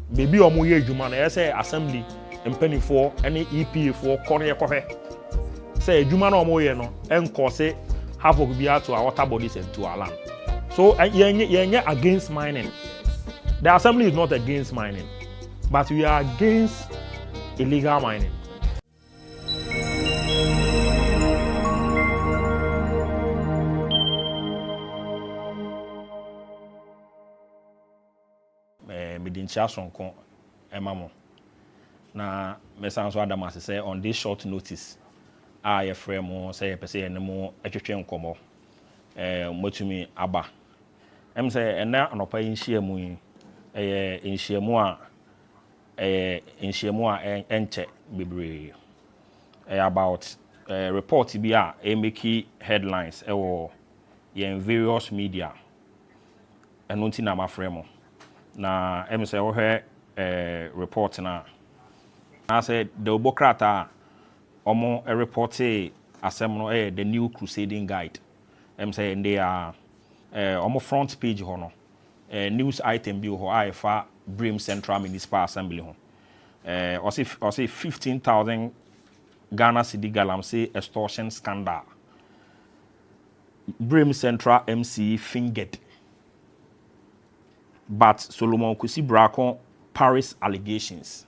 baby omo ye adwuma na say assembly mpanifo ene EPA for kɔre kɔhwɛ say adwuma na omo ye no enko say half of be to our water bodies and to our land. So you're against mining. The assembly is not against mining, but we are against illegal mining. Midincha sonko emamo. Na mesanso Adamasi say on this short notice, I frame say pese enemo etwetwe nkomo. Motumi aba. Em say ena anopa yinhia mu yi nhyiamu a enche bebre. About report bi a make headlines in various media. Eno nti na ma frame. Na em say wo hwe report na I said the Obokrata omo reported asem no the new crusading guide. Em say they are omo front page ho no news item bi ho afa Birim Central Municipal Assembly ho. Or say 15,000 Ghana cedi galamsey extortion scandal. Birim Central MCE fingered. But Solomon Kusi Brako Paris allegations.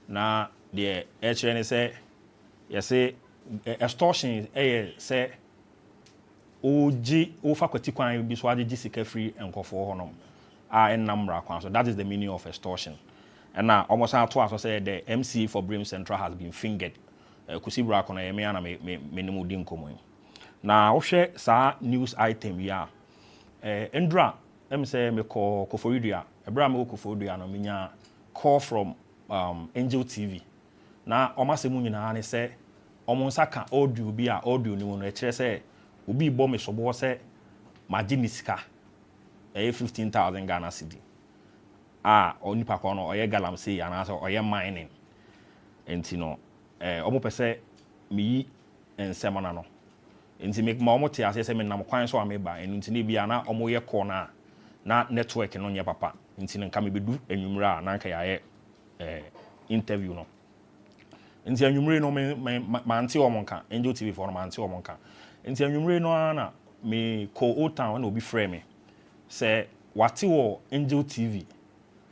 Na the HN say extortion say oji ofa kwati kwan bi so agye sika free enkofo honom enamra kwan. So that is the meaning of extortion. And now almost to say the MCE for Birim Central has been fingered. Kusi Brako na yeme na me nemu di nkomo. Na wo hwe sa news item ya Endra em say me call Koforidua. Ebra me Koforidua no menya call from Angel TV. Na omasemu nyina ne say omo nsaka audio bi a audio ni no e kire say obi bo me sobo say maginisika 15,000 Ghana cedi. Onipa ko no oye galamsey ana so oye mining. Enti no omo pese me yi ensemana no. Enti make ma omo te ase say me nam kwan so ameba enti ne bia na omo ye ko na network no nye papa. Enti nka me bedu enwumra na nka ya interview no. Enti anwumre no ma ante omo nka Angel TV for no ma ante omo nka. Enti anwumre no na me co-ordinating na obi frame me say wate wo Angel TV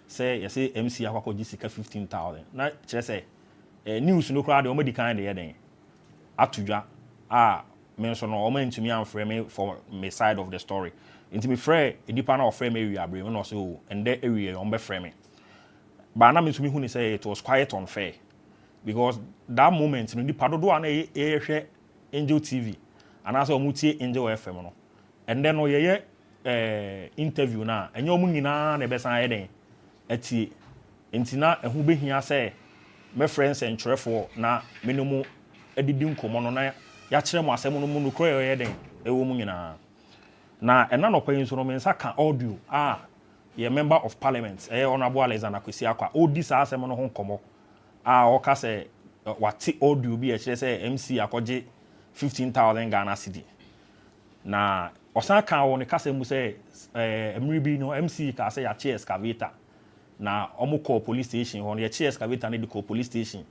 say you say MC akwakoji sika 15,000 na kire say news no kra de o medikan de yeden atudwa me so no o ma ntumi amframe me for my side of the story. Inti me frɛ edipa na ofrɛ me wi abre no so ende ewie on be frɛ me. But na me ntumi hu ni say it was quite unfair because that moment no edipa dodo na hwɛ Angel TV and as omutie Angel FM no and then no ye interview na enye omu nyina na be san yeden atie enti na ehu behia say me friends and trefo na menomu edidi nkomo no na ya kire mo asem no mu no kro yeden ewo mu nyina. Na ena no pan so no mensa ka audio ye member of parliament honorable Alexander Kwesiakwa odi sa asem no ho nkomo o ka say wate audio bi e kire say MC akoje 15,000 Ghana cedi. Na osan kan wo ne ka say mu say emri bi no MC ka say ya che excavator na omo call police station ho no ya che excavator na di call police station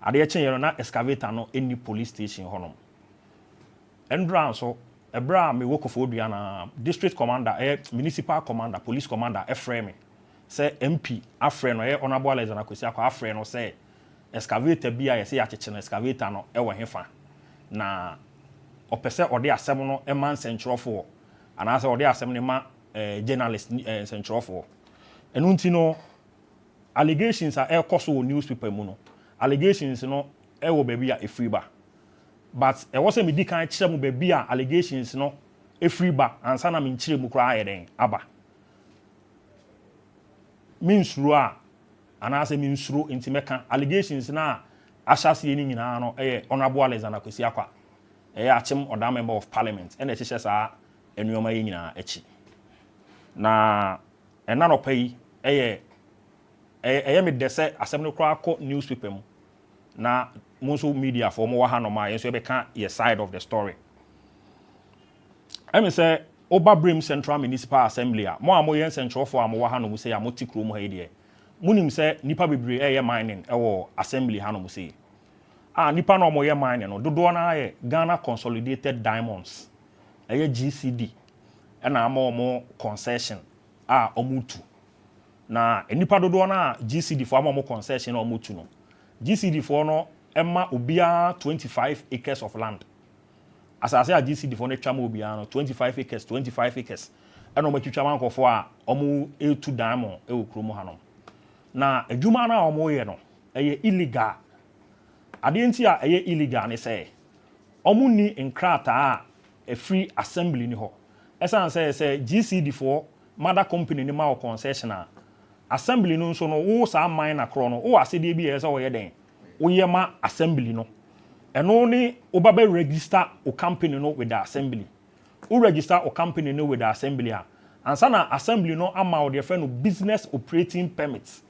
ade ya chen na excavator no any police station ho no endran so ebra me work for odua na district commander municipal commander police commander frame me say MP afre no honorable Alexander Kwesiakwa afre no say excavator bia ye say ya cheche no excavator no e wo hefa na opese ode asem no e man centrofo ana say ode asem ne ma journalist centrofo enu nti no allegations are koso newspaper mu no allegations no e wo ba bia e free ba but e was me di kan kire mu ba bia allegations no e free ba ansa na me nkire mu kra ayeden aba minsuru ana say minsuru nti meka allegations na ahyase ni nyina no honorable Alexander Kwesiakwa Akyem Oda member of parliament and ekyehye saa enuoma yi nyina echi na ena no pai me dese asem no kra ko newspaper mu na most media for mo ha no ma yenso be ka your side of the story. I say Oba Birim Central Municipal Assembly mo amoyen central for mo ha no mu say amoti krom ha ide munim say nipa bebre mining ewo assembly hanom say nipa no mo mining no dodo na ye Ghana Consolidated Diamonds GCD na mo concession omutu na nipa dodo na GCD for mo concession omutu no GCD for no emma obia 25 acres of land as I say GCD for no twa mo obia no 25 acres and no matwitwa man kofo omu A2 diamond e kromo hanom na adwuma na omo ye no illegal ade nti illegal ne say omu ni nkrata free assembly ni ho esan say GCD for mother company ni ma concession assembly no so no wo sa mine na kro no wo asede bi say wo ye den wo ye ma assembly no eno ni wo ba be register o company no with the assembly wo register o company no with the assembly ansa na assembly no ama o de no business operating permits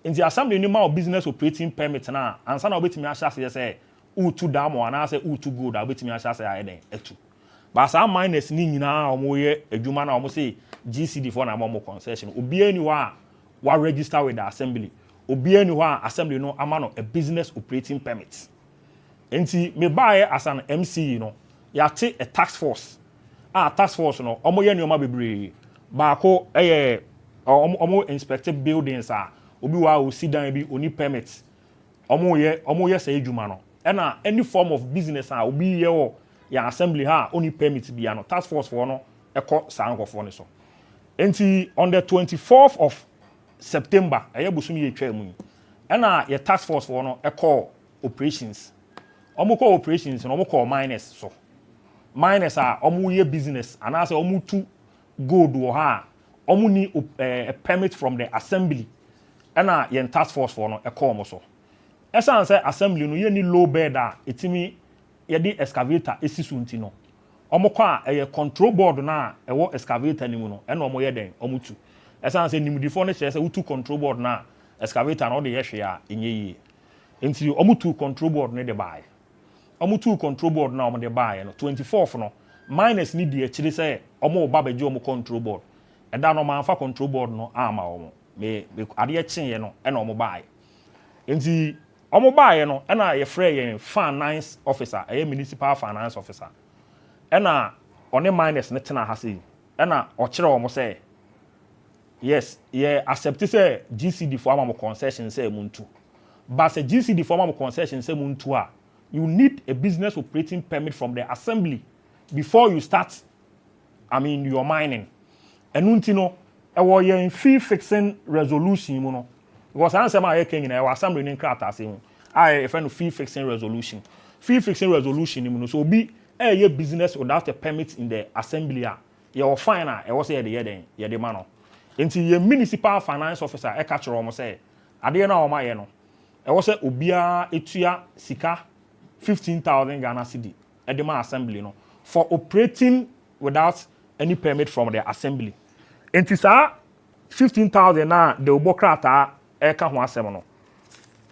in the assembly ni ma o business operating permit na ansa na obetimi ahya say utu damo ana say utu gold obetimi ahya say aye den etu ba sa minus ni nyina omo ye adwuma na omo say GCD for na mo concession obi ani wa register with the assembly obi ani assembly no ama no a business operating permit enti me buy as an MCE no ya te a task force task force no omo ye nyoma bebre ba ko omo inspected buildings obi o sit down bi oni permit omo ye say adwuma no na any form of business obi ye o ya assembly oni permit bia no task force for no ekọ sankofo ne so enti on the 24th of September busumi ye twa mu na ye task force for no ekọ operations omo call operations no omo call miners so miners omo ye business and as omo tu gold wo omo ni a permit from the assembly na ye task force for no ekọ omo so esan say assembly no ye ni low bed etimi ye di excavator esisunti no omo kwa control board na ewo excavator ni mu no na omo ye den omo tu esan say nimdifo no say utu control board na excavator na o de ye hwe enye yi enti omo tu control board ne de buy omo tu control board na omo de buy no 24th no minus ni di akiri say omo ba beje omo control board eda no manfa control board no ama omo me ade chen ye no na omo buy enti omo buy no na ye frɛ ye finance officer municipal finance officer na one minus ne tena ha sei na o kire omo say yes ye accept say GCD for am concession say muntu but say GCD for am concession say muntu you need a business operating permit from the assembly before you start your mining enunti no ewo ye fee fixing resolution mu no because answer ma ye kan nyina assembly ni nkrata ase mu a friend fee fixing resolution mu no so obi ye business without a permit in the assembly ye fine e wo say ye de ma no enti ye municipal finance officer e ka kire omo say ade na omo ye no e wo say obia etua sika 15,000 Ghana cedi e de ma assembly no for operating without any permit from the assembly enti sa 15,000 na de obokrata e ka ho asem no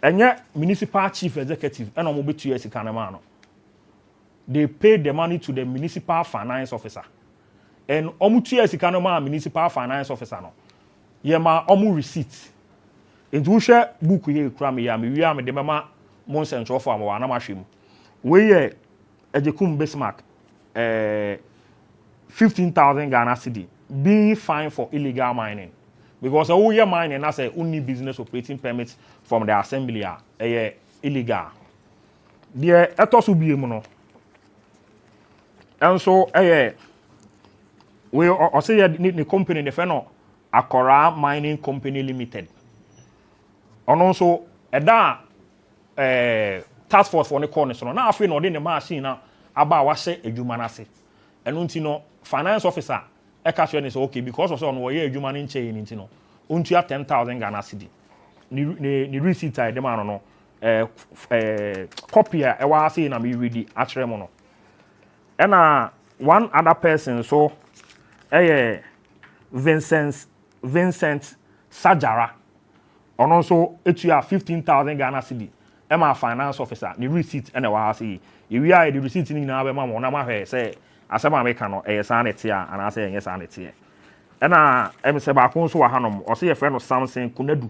enye municipal chief executive e no mo betua sika na ma no they pay the money to the municipal finance officer and omutua sika no ma municipal finance officer no ye ma omu receipt enti wo hwe book ye kura me ya me wi am de mama mon central for am wa na ma hwem we ye Agyekumwaa Bismarck 15,000 Ghana cedi being fined for illegal mining because all your mining as a only business operating permit from the assembly illegal there etoso biemu no and so we or say the company the no ACCRA Mining Company Limited ono so eda task force for the corner so na afi no de the machine na aba wa hye adwuma na se eno nti no finance officer e ka sure say okay because also no ye adwuma ni nche ni nti no ontua 10,000 Ghana cedi ni receipt I dem ano no copy e wa say na me ready akere mo no na one other person so Vincent Sajara ono so etua 15,000 Ghana cedi Emma finance officer ni receipt na wa say we are the receipt ni na be ma mo na ma hwe say asema me ka no sanity ana say sanity na em se ba kon so wa hanom o say ye friend no Samson Kunadu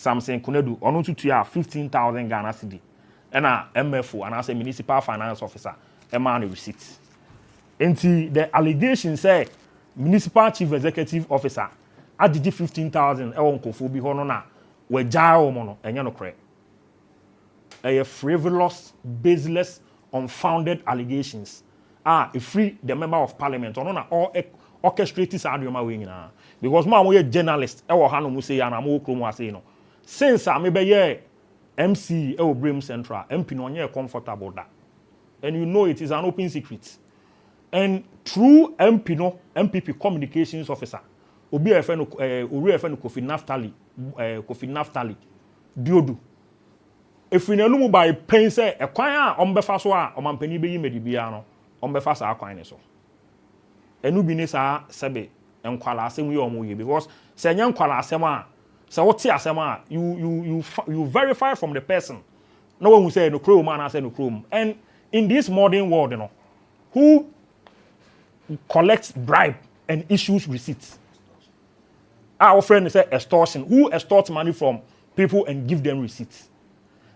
Samson Kunedu ono tutu ya 15,000 Ghana cedi ena MFO and as a municipal finance officer ema no receipt. Enti the allegation say municipal chief executive officer adidi 15,000 e won kofo bi ho no na we jaa o mo no enye no kre. A frivolous, baseless, unfounded allegations. Free the member of parliament or no all orchestrated Sadioma wing na. Because ma we journalist e wo ha no mu say na mo krom ase no. Since I be ye MCE Birim Central MP no nye comfortable da. And you know it is an open secret. And through MP no MPP communications officer obi efe no Kofi Naftali Diodu. If we know by pain say a kwanya ombefa so a omampani be yime dibia no ombefa sa kwan ne so enu bi ne sa sebe enkwala asem we omoye because say nya enkwala asem a say wote asem a you verify from the person no one who say no chrome and say no chrome. And in this modern world, you know, who collects bribe and issues receipts? Our friend say extortion. Who extorts money from people and give them receipts?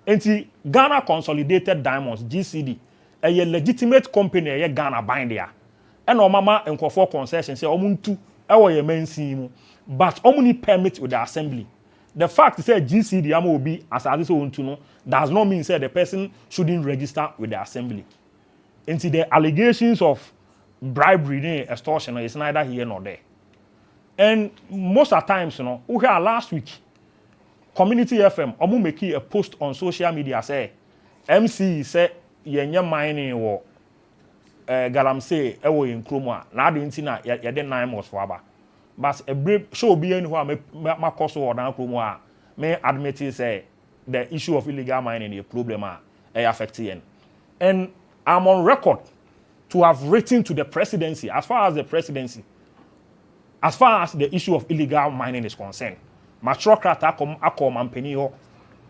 And see, Ghana Consolidated Diamonds, GCD, a legitimate company, a Ghana bind there. And our mama and for concession say, Omuntu, our MNC, but only permit with the assembly. The fact is that GCD will as I want to know, does not mean that the person shouldn't register with the assembly. And see, the allegations of bribery, extortion is neither here nor there. And most of the times, you know, we hear last week, Community FM, omu make a post on social media say MCE say yenye mining wo galamsey e wo Agyekumwaa na ade nti na ye de 9 months for aba. But a brief show be anywho ma koso wo dan Agyekumwaa me admit say the issue of illegal mining is a problem affect yen. And I'm on record to have written to the presidency as far as the issue of illegal mining is concerned. Mature krata akom ampeni ho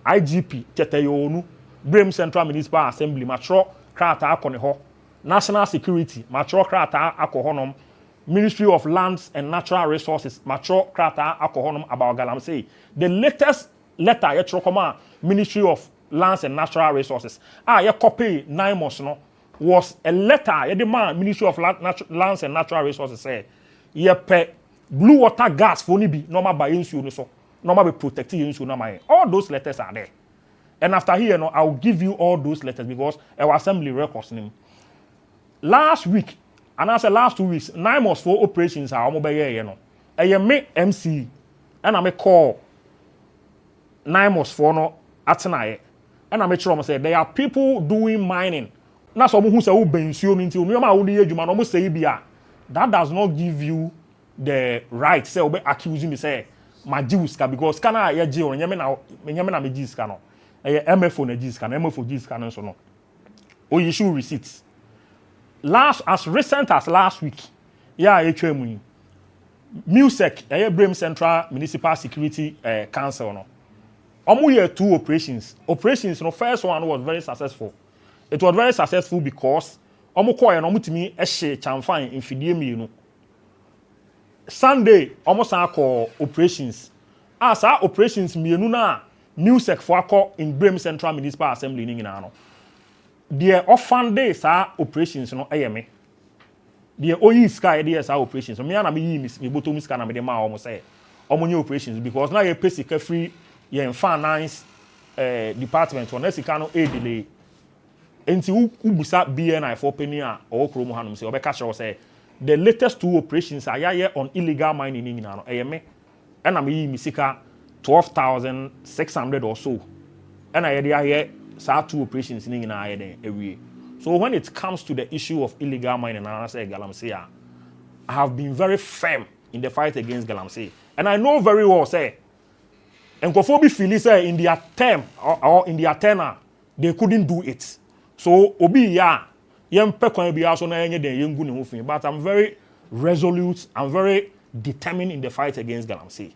IGP Teteyonu Birim Central Municipal Assembly mature krata akone ho National Security mature krata akohonom Ministry of Lands and Natural Resources mature krata akohonom about galamsey. The latest letter yetrokoma Ministry of Lands and Natural Resources ye copy 9 months no was a letter ye demand Ministry of Lands and Natural Resources say ye pe blue water gas for ni bi normal by insu no so normal be protecting insu na my all those letters are there. And after here no I'll give you all those letters because our assembly records name. Last week and I said last 2 weeks 9 months for operations are almost be no e me MC and I me call 9 months for no atena and I make sure say there are people doing mining na so who say who be insuo nti o ma wo dey adwuma no mo say bia that does not give you the right say obe accusing me say my Agyeiwaa because kana ye je on nyame na me Agyeiwaa no MFO na Agyeiwaa na MFO Agyeiwaa no so no o issue receipts as recent as last week atwam MUSEC Birim Central Municipal Security Council no omo year 2 operations no first one was very successful. It was very successful because omo koye no mutimi ehye chamfan infidie mienu Sunday almost call operations. As our operations mienu na MUSEC for akọ in Birim Central Municipal Assembly ni nyina no. The often day sa operations no me. The oyi sky dey sa operations. Me na me yi me bottom sky na me dey ma almost say omo nye operations because na ye pesika free ye finance department on sika no delay. Enti ubusa BNI for penny a o kro mu hanom say obeka sure say the latest 2 operations are here on illegal mining in Nano. Me and I'm misika 12,600 or so. And I here 2 operations in every. So when it comes to the issue of illegal mining, I say galamsey, I have been very firm in the fight against galamsey. And I know very well say and Kofobi feel say in their term or in their tenure, they couldn't do it. So obi but I'm very resolute, I'm very determined in the fight against galamsey.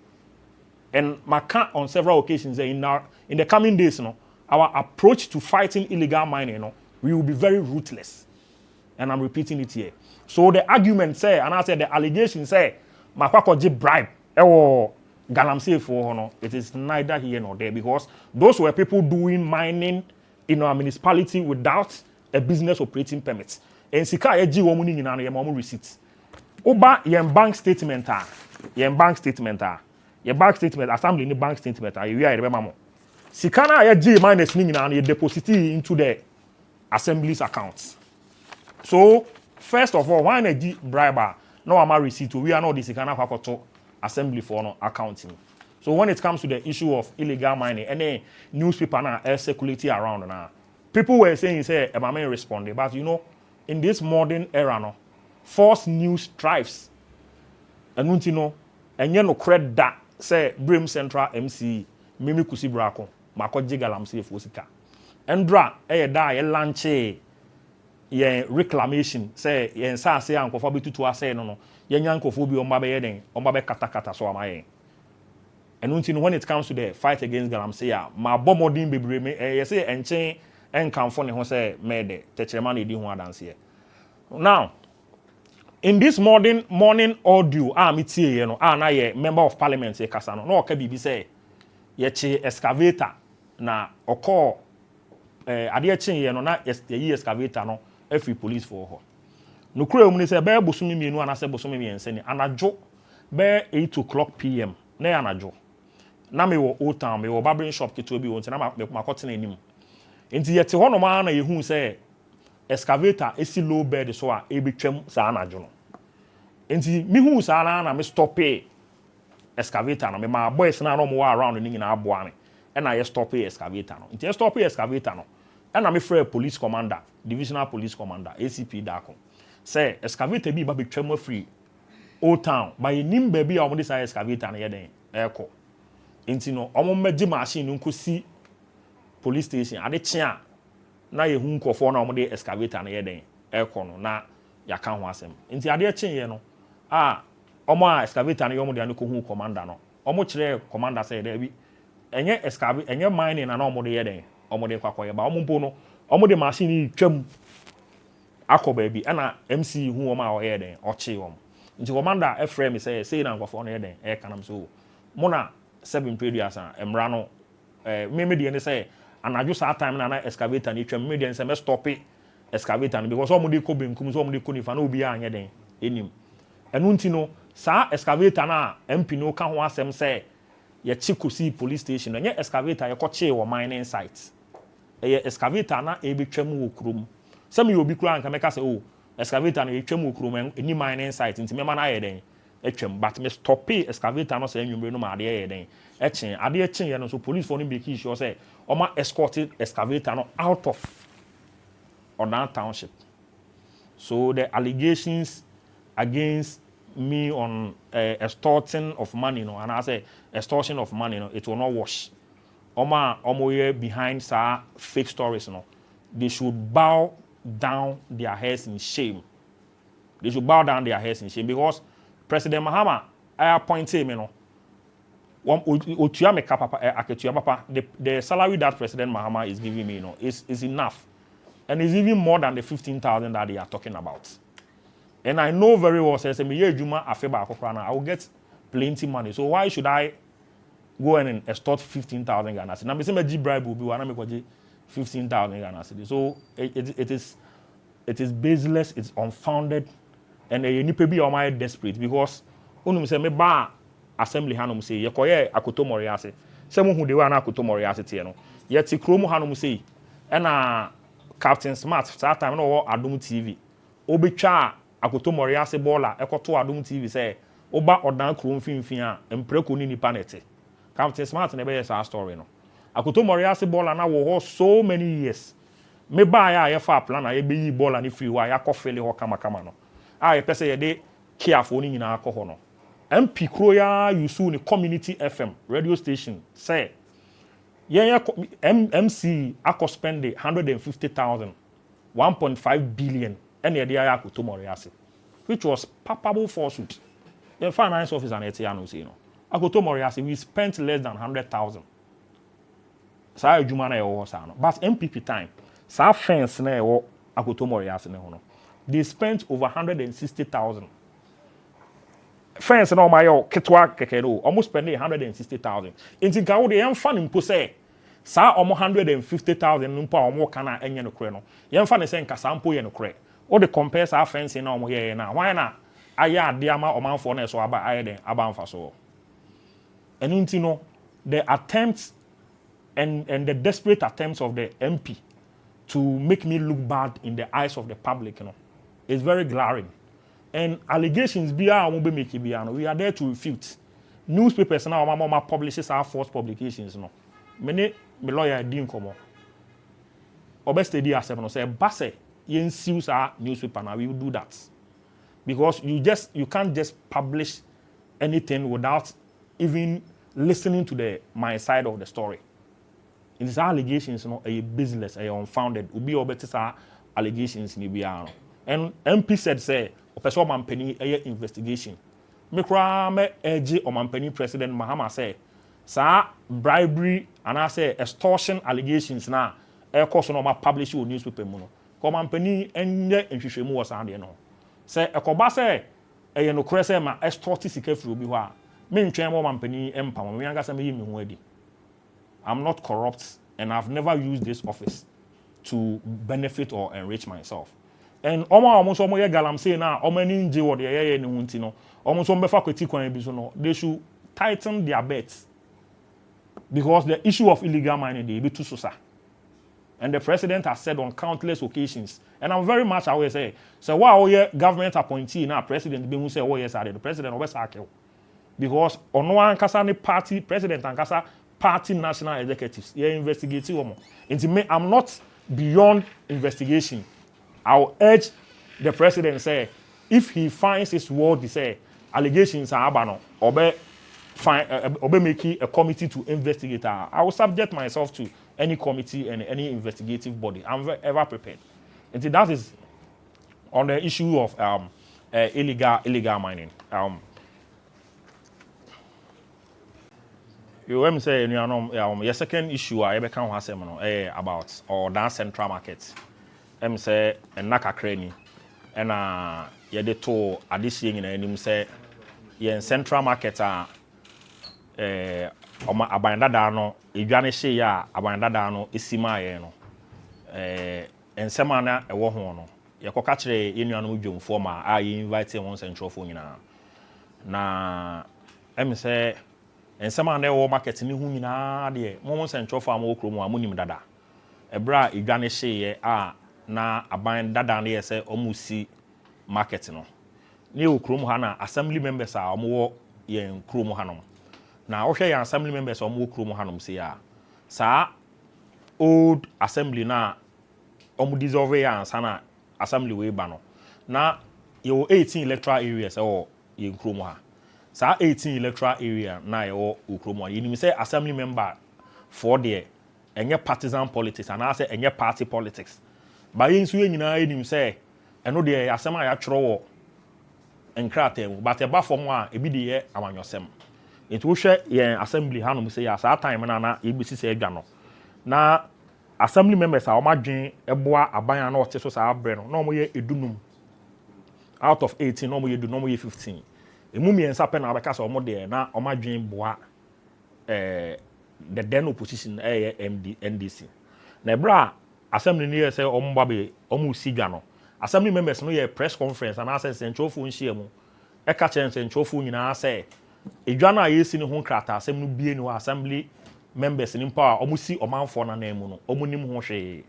And my on several occasions in the coming days, our approach to fighting illegal mining, we will be very ruthless. And I'm repeating it here. So the argument say, and I said the allegation say, Makwako bribe, galamsey for no, it is neither here nor there because those were people doing mining in our municipality without a business operating permit. And sika Agyewiaa mu nyina no ye mo receipt. Oba your bank statement your bank statement assembly ni bank statement you hear the memo. Sika na Agyewiaa minus ni nyina no you deposit into the assembly's accounts. So first of all, why na bribe no ama receipt we are not the sika na kwakoto assembly for no accounting. So when it comes to the issue of illegal mining, any newspaper now circulating around now, people were saying say Emame responded, but you know, in this modern era no, false news thrives. And you know, and you know credit that say Birim Central MCE, Mimi Kusi Brako, Mako Jigalam say Fosika. Endra da lanche ye reclamation say ye nsa say anko for bitu to say no ye nyanko fo bi o mba be yeden o mba be kata so amaye. And when it comes to the fight against galamsey, my bomodin bebre me you say enchen enkamfo ne ho say mede techrema na edi ho adanse. Now, in this morning audio, metie ye no, na ye member of parliament ye kasa no, no ka bibi say ye che excavator na oko ade che ye no na ye excavator no every police for ho. No kura mu ni say be bosumi mienu ana say bosumi miense ni anadwo be 8 p.m. na ya anadwo. Na me wo old town me wo barbering shop keto bi won na makotena anim. Enti yete ho no ma na ye hu say excavator esi low bed so a ebetwam sa anadwo no. Enti mi hu sa na me stop excavator no me ma boys na no mo around ni nyina aboa me. E na ye stop excavator no. Enti ye stop excavator no. E na me frɛ police commander, divisional police commander, ACP Dako. Say excavator bi ba betwam free old town by nim baby a omo say excavator na ye den ekɔ. Enti no omo meji machine nkosi police station ade chia na ye hu nkofo na omo de excavator na ye den ekɔ no na ya ka ho asem. Enti ade chia ye no omo excavator na ye omo de anko hu commander no omo kire commander say there bi enye excavator enye mining na omo de ye den omo de kwakoye ba omo mpo no omo de machine twam akɔ ba bi na MC hu omo a o ye den o chi omo. Nti commander eframe me say na nkofo na ye den e kanam so mona 7 periods emra no me de ne say anadwo sa time na excavator ni twam me de say me stop excavator because omo de ko benkum so omo de ko nifa na obi anye den enim enu nti no sa excavator na MP no ka ho asem say ye chikosi police station enye excavator ye ko che wo mining site ye excavator na e betwam wo krom some you obi kura anka me ka say oh excavator na e twam wo krom eni mining site nti me ma na ye den etwem but me stop excavator no say nwumre no ma ade ye den echen ade echen ye no so police for no be key sure say oma escorted excavator no out of Odan township. So the allegations against me on extorting of money no and I say extortion of money no it will not wash. Omo here behind sa fake stories no they should bow down their heads in shame. They should bow down their heads in shame because President Mahama, I appointed me no. The salary that President Mahama is giving me, is enough, and it's even more than the 15,000 that they are talking about. And I know very well, says I will get plenty money. So why should I go and extort 15,000 Ghana cedis? Now, me say bribe will be one 15,000 Ghana cedis. So it is baseless, it's unfounded. And you need to be on my desperate because unum say me ba assembly hanum say ye koye akoto moriase say mo hu de wa na akoto moriase tie no ye ti krom hanum say e na Captain Smart that time no Adum TV obetwa akoto moriase baller ekoto Adum TV say oba odan krom finfin a empreko ni nipa nete Captain Smart na be yes story no akoto moriase baller na wo so many years me ba ya ye fa plan na ye be yi baller ni free wa ya kofele ho kama no I pese ye de careful ni nyina akọ ho no MP Kroya yusu ni community FM radio station say MC akọ spend 150,000 1.5 billion and ye de ya akoto moriase which was palpable falsehood. The finance officer and etiano say no akoto moriase we spent less than 100,000 sa adwuma na ye wo sa no but MPP time sa fence na ye wo akoto moriase ne ho no they spent over 160,000. fence na omayo ketwa kekero almost spend 160,000 inti ka wo de yemfa ne mpo say sa omo 150,000 mpo a omo kana enye no kure no yemfa ne say nka sa mpo ye no kure o de compare sa fence na omo ye na why na aya ade ama omanfo na so aba aye den aba mfa so enunti no the attempts and the desperate attempts of the MP to make me look bad in the eyes of the public, is very glaring. And allegations we are there to refute. Newspapers now mama publishes our false publications. Many my lawyer didn't come. Obeste di asem say base yen seals our newspaper now we will do that. Because you can't just publish anything without even listening to my side of the story. It is allegations, a business, a unfounded. Ubi obetisa allegations ni biya. And MP said, say, opeso mampeni a investigation. Mikra me edge o mampeni President Mahama say, sa bribery and I say extortion allegations na e course no ma publish o newspaper mu no. Ko mampeni enye nhwehwemu wo sa de no. Say ekoba say e no kure say ma extort sika firi obi ho a. Me ntwen mo mampeni empam me yanga say me yimi ho adi. I'm not corrupt and I've never used this office to benefit or enrich myself. And almost galam say now, nje what they ni hunti no. Almost befa kweti kwan bi so no. They should tighten their bets because the issue of illegal mining they be too sosa. And the president has said on countless occasions, and I'm very much aware say, so wow, government appointee now president be who say, oh yes, the president always sacked because on one kasa ni party president and kasa party national executives, investigating woman. I'm not beyond investigation. I'll urge the president say, if he finds his word, he say allegations are abano, obe making a committee to investigate. I will subject myself to any committee and any investigative body. I'm ever prepared. And that is on the issue of illegal mining. You say your second issue I be kan hasem no about or that central market. Say AKCRA ni na ye de to adehye nyina anim say ye central market a abandada no edwane hye ya abandada no esima ye no ensema na ewo ho no ye koka kire ye nuanom dwomfo ma a ye invite won central fo nyina na say and some of the market ni hu nyina de mo central farm wo krom a monim dada ebra edwane hye a na aban dada na yese omusi market no ne okrom ha na assembly members a omo yen krom ha no na wo hwe yan assembly members omo krom ha no se ya sa old assembly na omo dissolve ya ansana assembly we ba no na yo 18 electoral areas o yen krom ha sa 18 electoral area na yo ukromo you say assembly member for there enye partisan politics and I say enye party politics ba yin so nyina enim say eno de asema ya tworo wo enkratem but eba form a ebi de ye amanyosem it wo hwe yen assembly hanom say ya sa time na ebisi say adwa no na assembly members a omadwen eboa aban na ote so sa abre no na omo ye edunum out of 18 na omo ye 15 Emumi and Sapen Abacas or Mode na Omadrin Bois the then opposition NDC. Nebra assembly near say Ombabe Omu Sigano. Assembly members no press conference and I say Central Phone Shiemu. Ekachen Central Phone na say Ejana yesi ni ho krata asem no bie no assembly members ni mpa omusi omanfo na na mu no omunim ho hwe.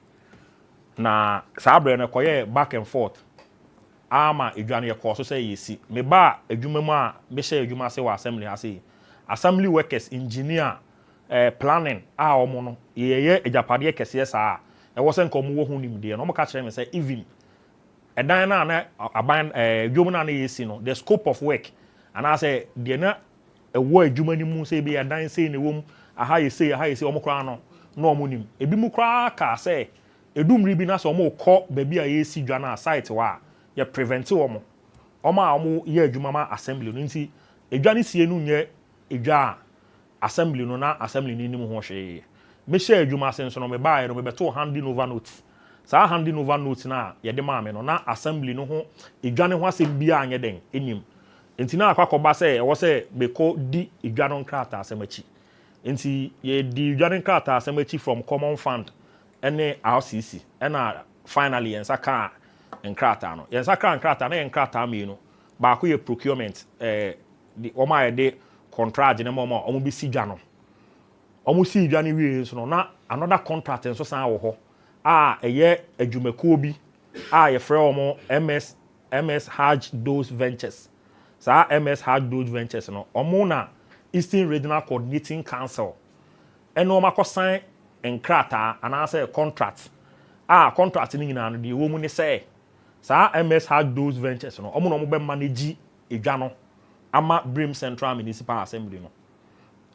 Na sabre no koye back and forth. Ama edwane ye course say yesi me ba adwuma mu a me share adwuma say wa assembly workers engineer planning a omo no ye ejapade kese sa e wo se nkom wo hu nim de no mo ka kire me say even edan na aban adwuma na yesi no the scope of work and I say de na ewo adwuma ni mu say be edan say ne wom aha yesi omo kra no omo nim ebi mu kra ka say edumri bi na so omo kọ ba bi a yesi dwa na site wa ye prevent omo a omo ye adwuma ma assembly no nti edwane sie no nye edwa assembly no na assembly ni nim ho hwe me share adwuma senso no me bae no me beto handing over notes sa handing over notes na ye de ma me no na assembly no ho edwane ho asem bia anye den enim Nti na akwakoba say e wo say beko di idwanon krata asemachi. Nti ye di idwanon krata asemachi from common fund ene RCC ena finally yensaka nkrata no. Yensaka nkrata na nkrata mienu. Ba ko ye procurement the oma ye de contract ne mama omo bi si dwa no. Omo si dwa ne wie so no na another contract nso san wo ho. Eye adwumakuo bi ye frɛ omo MS Hajj Dose Ventures. Sa MS Hajj Dose Ventures no omo na Eastern Regional Coordinating Council. Eno omo akosan nkrata anase contract. Contract ni nyina no de wo mu ne say sa MS Hajj Dose Ventures no omo no omo be manage edwa no ama Birim Central Municipal Assembly no.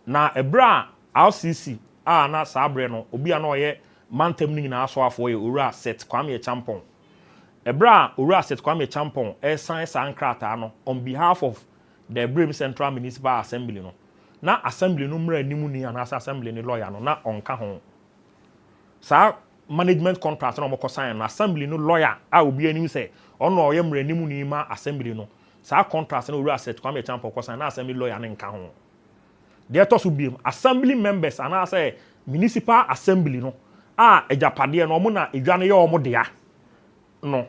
Na ebra RCC na sabre no obi na oye mantem ni nyina so afo ye owura set Kwame Champon. Ebra owura set Kwame Champon sign sa nkrata no on behalf of the Birim Central Municipal Assembly no. Na assembly no mra nimu ni anasa assembly ni lawyer no na onka ho. Sa management contract no moko sign na assembly no lawyer obi anim say ono oye mra nimu ni ma assembly no. Sa contract no owura set Kwame Champon ko sign na assembly lawyer ne nka ho. There to be assembly members and I say municipal assembly no ejapade no mo na edwane ye omo dea no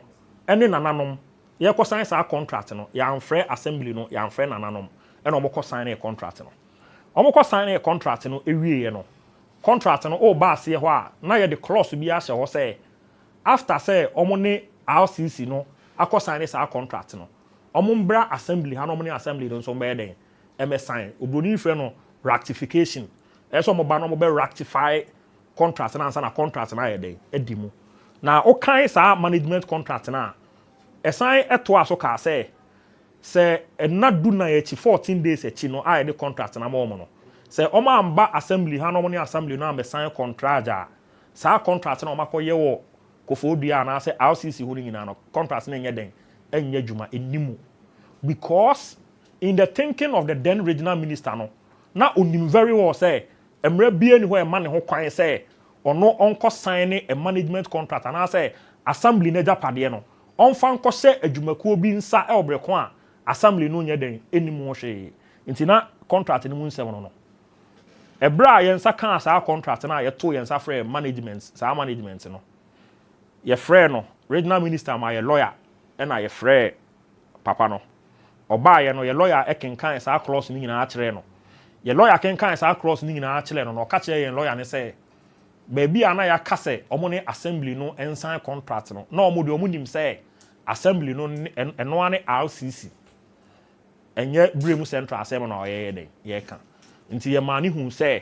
ene nananom ye ko sign sa contract no ya amfre assembly no ya amfre nananom ene omo ko sign contract no omo ko sign contract no ewie no contract no o ba se ho na ye the clause bi a hye ho say after say omo ne RCC no akọ sign sa contract no omo mbra assembly ha no omo ne assembly no so mbe den eme sign obroni fre no ratification eso mo ba no mo be rectify contract na ansa na contract na ye den edimu na o kan sa management contract na esan eto aso ka say enadu na ye 14 days echi no a ye contract na mo no say o ma amba assembly ha no mo ne assembly no am sign contract sa contract na o makoye wo kofodua na say RCC ho nyina no contract na nye den enya dwuma enimu because in the thinking of the then regional minister no na onim very well say emre bia ni ho e ma ne ho kwan say ono onko sign a management contract and I say assembly na japade no onfa nko se adwumakuo bi nsa e obreko a assembly no nye den enimu ho hwe ntina contract ni mu nsem no ebra yensa kan sa contract na ye to yensa frɛ management sa management no ye frɛ no regional minister ma ye lawyer e na ye frɛ papa no oba ye no ye lawyer ekenkan sa clause ni nyina akere no ye lawyer kenkan sa clause ni nyina akere no ka kire ye lawyer ne say baby ana ya kase omo ne assembly no ensign contract no na omo de omo nim say assembly no eno ane RCC enye Birim Central Assembly na oyeye den ye ka nti ye mani hu say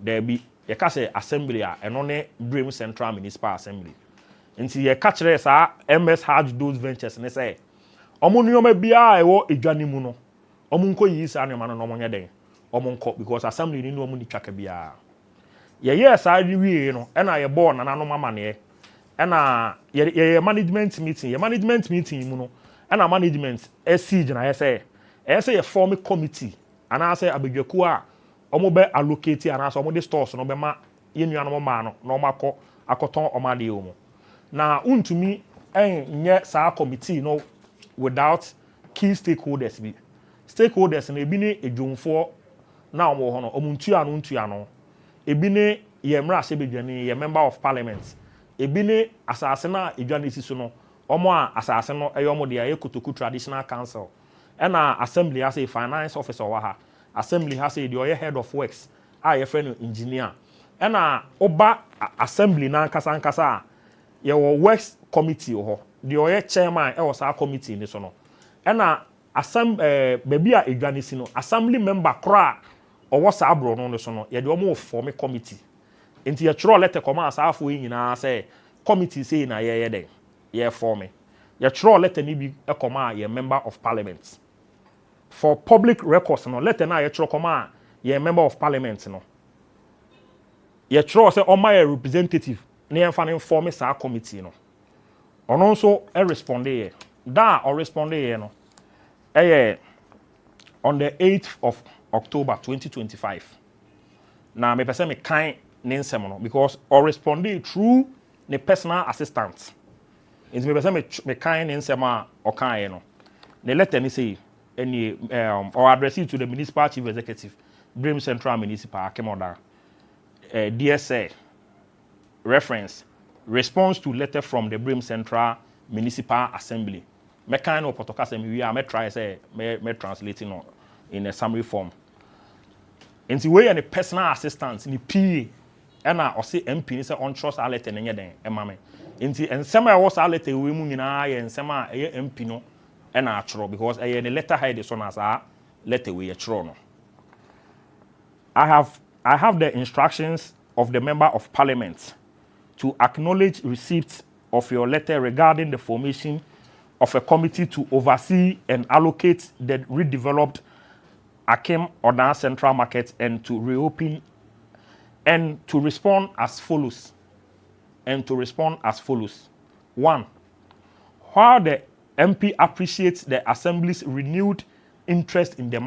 there be ye kase assembly a eno ne Birim Central Municipal Assembly nti ye ka kire sa MS Hajj Dose Ventures ne say omo nneoma bia ewo edwane mu no omo nko yi sa nneoma no omo nye den omo nko because assembly ni omo ni twaka bia ye sa wie no na ye board na nanom amane na ye management meeting mu no na management siege na ye say ye form committee ana say Agyekumwaa omo be allocate ana so omo de stores no be ma ye nuanom ma no na omo akoton omade omo na untumi nye sa committee no without key stakeholders bi stakeholders na ebi ne edwumfo na omo ho no omo ntua no ebi ne ye mra se bedwane ye member of parliament ebi ne asase na edwane si so no omo a asase no eyomo de ye Kotoku traditional council na assembly has a finance officer wa ha assembly has a the head of works ye friend engineer na oba assembly na nkasa ye wo works committee ho the chairman was our committee ni so no na baby a edwane si no assembly member kra owo sa abro no so no ye de omo form committee enti ye tro letter come as afo nyina say committee say na ye den ye form ye tro letter ni bi e come ye member of parliament for public records no letter na ye tro come ye member of parliament no ye tro say o my representative na ye fan inform sa committee no ono nso e respond ye da or respond ye no on the 8th of October 2025 na me pese me kan ne nsem no because or responded through the personal assistant. It me pese me kan ne nsem a o kan no. The letter ni say any or address it to the municipal chief executive, Birim Central Municipal Akim Oda. DSA reference response to letter from the Birim Central Municipal Assembly. Me kind of protocol we are try say me translating in a summary form. And the way any personal assistance in the PA and I say MP ni say on trust alert and den emame. Nti ensema e was alert we mu nyina ye ensema e MP no and I chro because the letter head is on as a letter we chro no. I have the instructions of the Member of Parliament to acknowledge receipt of your letter regarding the formation of a committee to oversee and allocate the redeveloped Akyem Oda Central Market and to reopen and to respond as follows. One, while the MP appreciates the Assembly's renewed interest in this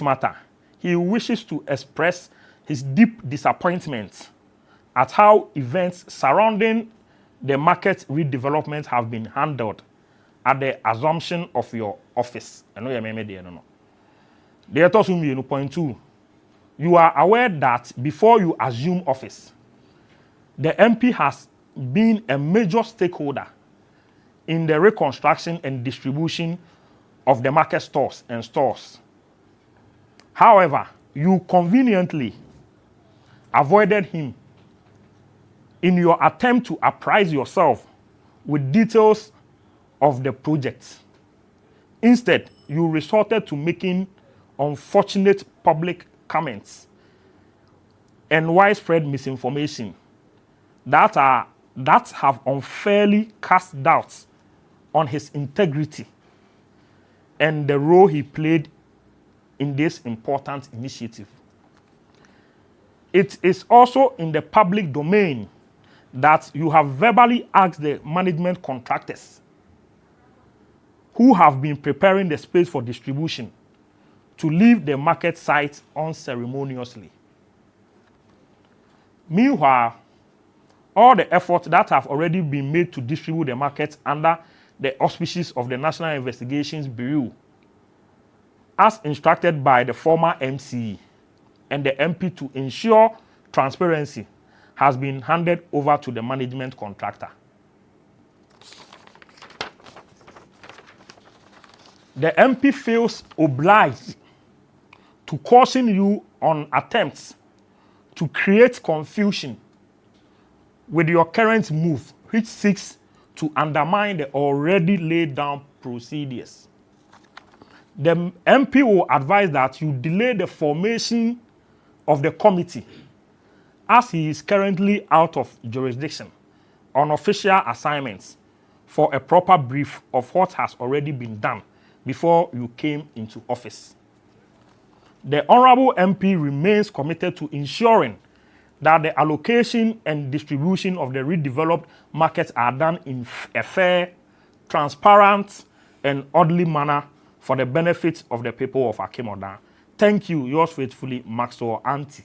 matter, he wishes to express his deep disappointment at how events surrounding the market redevelopment have been handled at the assumption of your office. I know you may no. Point 2. You are aware that before you assume office, the MP has been a major stakeholder in the reconstruction and distribution of the market stores and stores. However, you conveniently avoided him in your attempt to apprise yourself with details of the project. Instead, you resorted to making unfortunate public comments and widespread misinformation that have unfairly cast doubts on his integrity and the role he played in this important initiative. It is also in the public domain that you have verbally asked the management contractors who have been preparing the space for distribution to leave the market site unceremoniously. Meanwhile, all the efforts that have already been made to distribute the markets under the auspices of the National Investigations Bureau, as instructed by the former MCE and the MP to ensure transparency, has been handed over to the management contractor. The MP feels obliged to caution you on attempts to create confusion with your current move, which seeks to undermine the already laid down procedures. The MP will advise that you delay the formation of the committee as he is currently out of jurisdiction on official assignments for a proper brief of what has already been done before you came into office. The Honorable MP remains committed to ensuring that the allocation and distribution of the redeveloped markets are done in a fair, transparent, and orderly manner for the benefit of the people of Akyem Oda. Thank you, yours faithfully, Maxwell Auntie,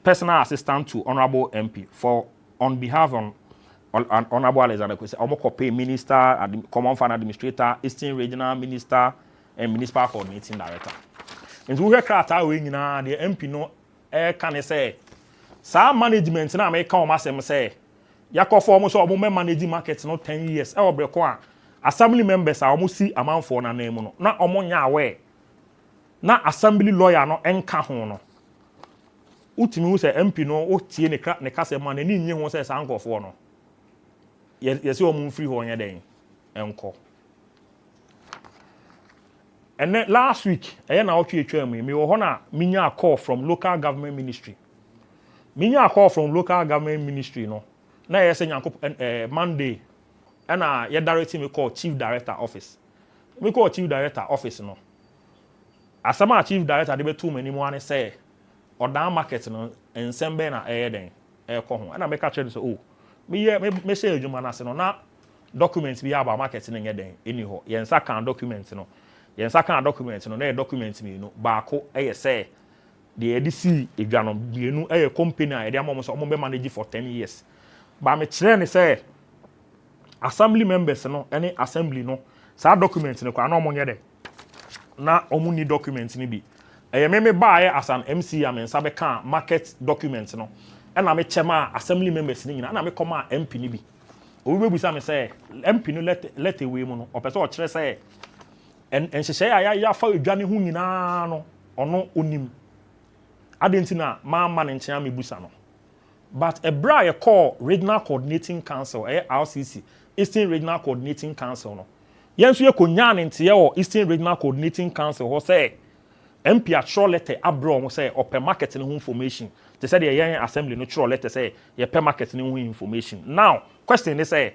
personal assistant to Honorable MP, for on behalf of Honorable Alexander Kwesi, Omokope Minister, Common Fund Administrator, Eastern Regional Minister, and Municipal Coordinating Director. And so we hear the MP no can say, some management na make come asem say, Yako for almost managing markets no 10 years. Assembly members are almost see amount for na name no. Na omonya aware. Na assembly lawyer no enka ho no. Utimi say MP no o tie ne kase man ni nyi ho say sanko for no. Yesi o mun free ho nya den enko. And then last week, I na otwe me wo ho na minya a call from local government ministry. Minya a call from local government ministry no. Na yesi nyanko Monday and you direct me call Chief Director Office. Me call Chief Director Office no. As a Chief Director, they be too many more and say, or down market no, and send be na den ho. And I make a say, oh, me say you man no na documents be about marketing in den anyhow. Yensa kan documents no. Yensa kan documents no, na documents me no. Baako say the EDC edwanom bienu company a dey am so be manage for 10 years. But me kire ne say assembly members no any assembly no Sa document no kwa na omo nyede. Na omo ni document ni bi. Me buy as an MCE amensa be kan market document no. E na me chema assembly members ni nyina na me come MP ni bi. Obi bebusa me say MP no let away mu no. Opese o kire say en hyehyɛ ya fa edwane ho nyina no ono onim. Adentina ma ne nkyɛn me busa no. But a bra ye call Regional Coordinating Council, RCC, Eastern Regional Coordinating Council no. Yen so ye konya ne ntie o Eastern Regional Coordinating Council ho say MP a throw letter abro mo say open market ne ho information. They said the yen assembly no throw letter say ye per market ne ho information. Now, question is say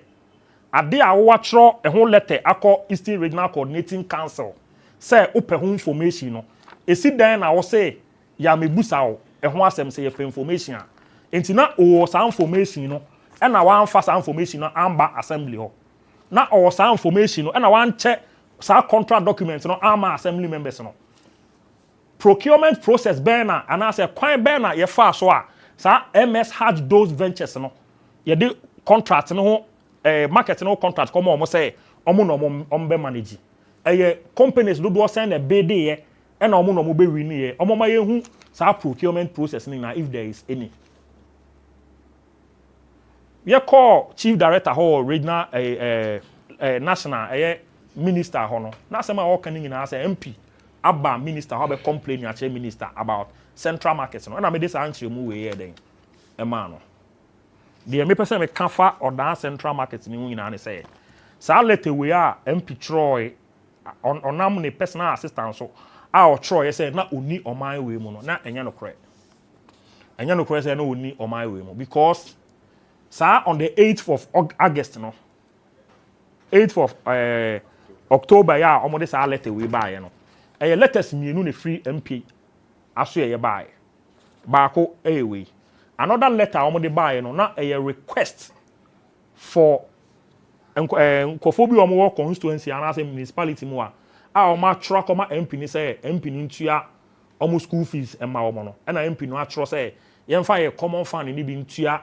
ade a wo throw e ho letter akọ Eastern Regional Coordinating Council say open ho information no. Esi dan na wo say ya mebusa o e ho asem say ye per information a. Enti na o sa information no e na wan fa sa information no amba assembly ho. Na o sa information no e na wan che sa contract document no ama assembly members no. Procurement process banner and as a kwan banner ye fa so a sa MS Hatch those ventures no ye de contract no market no contract come o say omo no be manage companies do send a bid ye and omo no be win ye omo ma ye hu sa procurement process ni na if there is any. Ye call chief director ho regional national minister ho no na say ma o kan ni na say MP Abba minister how be complaining at minister about central markets no na me this answer mu we here den e ma no de me person me kafa or that central markets ni nyina ne say sa let we a MP Troy onam ne personal assistant so a Troy say na oni oman we mu no na enya no kore say na oni oman we mu because sa on the 8th of August no 8th of October ya omo de sa let we buy no letters mienu ne free MP aso ye buy baako we another letter omo de buy no na request for nkofo bi omo work constituency and as municipality mu a omo atro koma MP ni say MP ni ntua omo school fees emma omo no na MP no atro say ye mfa ye common fund ni bi ntua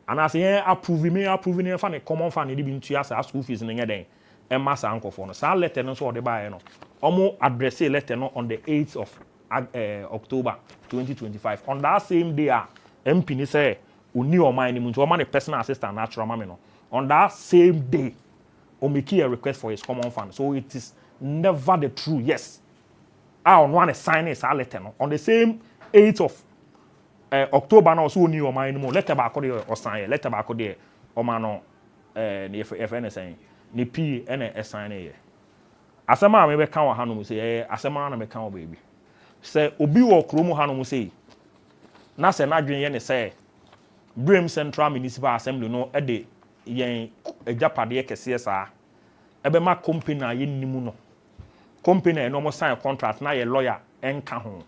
and as ye approve ni fa ne common fund ni bi ntua sa school fees ni nyeden emma sa nkofo no sa letter no so o de buy no omo address a letter no on the 8th of October 2025. On that same day, MP ni say uni oman ni mu nti oman personal assistant natural mama no. On that same day, o make a request for his common fund. So it is never the true yes. On one sign is a letter no. On the same 8th of October no so uni oman ni mu letter ba ko de o sign letter ba ko de oman no ni FN sign ni P na sign here. Asema me be kan wa hanom say asema na me kan wa baby say obi wo kromu hanom say na say na dwen ye ne say Birim Central Municipal Assembly no e de yen ejapade kese sa ebe ma company na ye nimu no company no mo sign contract na ye lawyer enka ho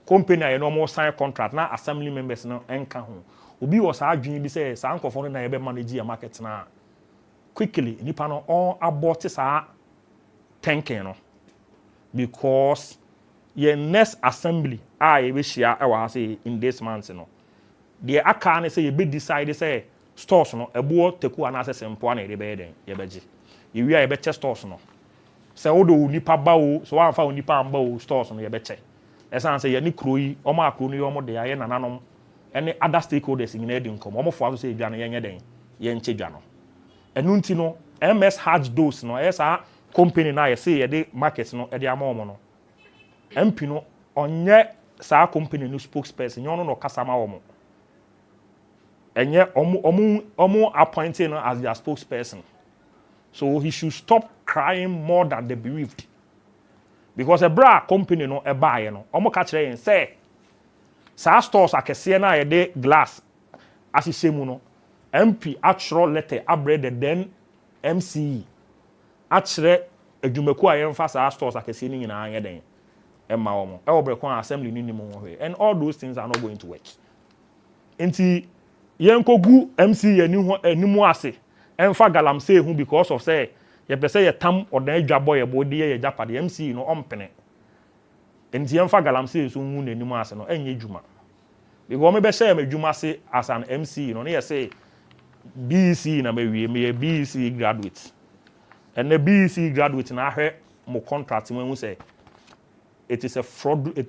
company na ye no mo sign contract na assembly members no enka ho obi wo sa adwen bi say sa ankofo na ye be manage your market na quickly nipa no on abort sa thinking no because your next assembly ye be share e wa say in this month no the ACCRA say you be decide say stores no ebuo teku ana say sempo na e be den ye beje ye wi ye be che stores no say wo do nipa ba o so wan fa nipa amba o stores no ye be che esan say ye ni kroyi o ma akro no yo mo de aye nananom any other stakeholders in na din kom o mo fo aso say dwa no ye nye den ye nche dwa no enu nti no MS Hatch dose no esa company na ye say ye de market no e de amaomo no MP no onye sa company no spokesperson nyo no kasama omo enye omo appointing no as their spokesperson so he should stop crying more than the bereaved because a bra company no e buy no omo ka kire yen say sa stores akese na ye de glass asise mu no MP actual letter abre the then MCE akire adwumaku a yemfa sa stores akese ni nyina anye den emma omo e obrekon assembly ni nimu ho and all those things are not going to work enti yenkogu MCE animu ase emfa galamsey hu because of say ye pese ye tam odan adwabo ye bodi ye japade MCE no ompene enti emfa galamsey so hu nanimu ase no enye dwuma because me be share me dwuma se as an MCE no na ye say BC na me wie me BC graduate And the BEC graduate na hwe mo contract when we say it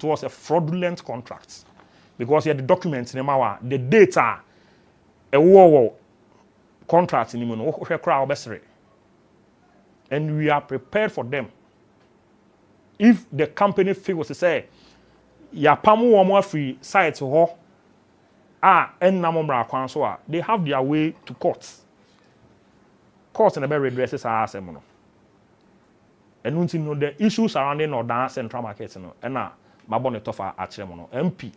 was a fraudulent contract because you had the documents in the data a war contract in the and we are prepared for them. If the company feels to say ya pamu omo free site ho en namomra kwan so they have their way to court. Court and the redresses are asem no. And until know the issues surrounding Oda Central Market no na mabone tofa akyere mo no MP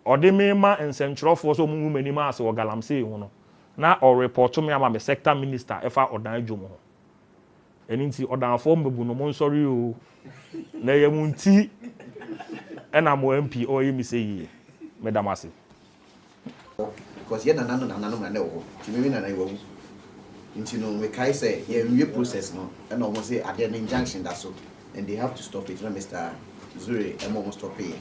or the mema and central for so mu many ma so galamsey ho no na or report to me ama me sector minister efa Oda adwomo ho eni nti Oda form bebu no mo sorry o na ye mu nti ena mo MP o ye mi say ye madam ase because ye nanano na wo timi na wo into no we kai say yeah process no and almost say at the injunction that's so and they have to stop it. Mr. Zuri and almost stop it.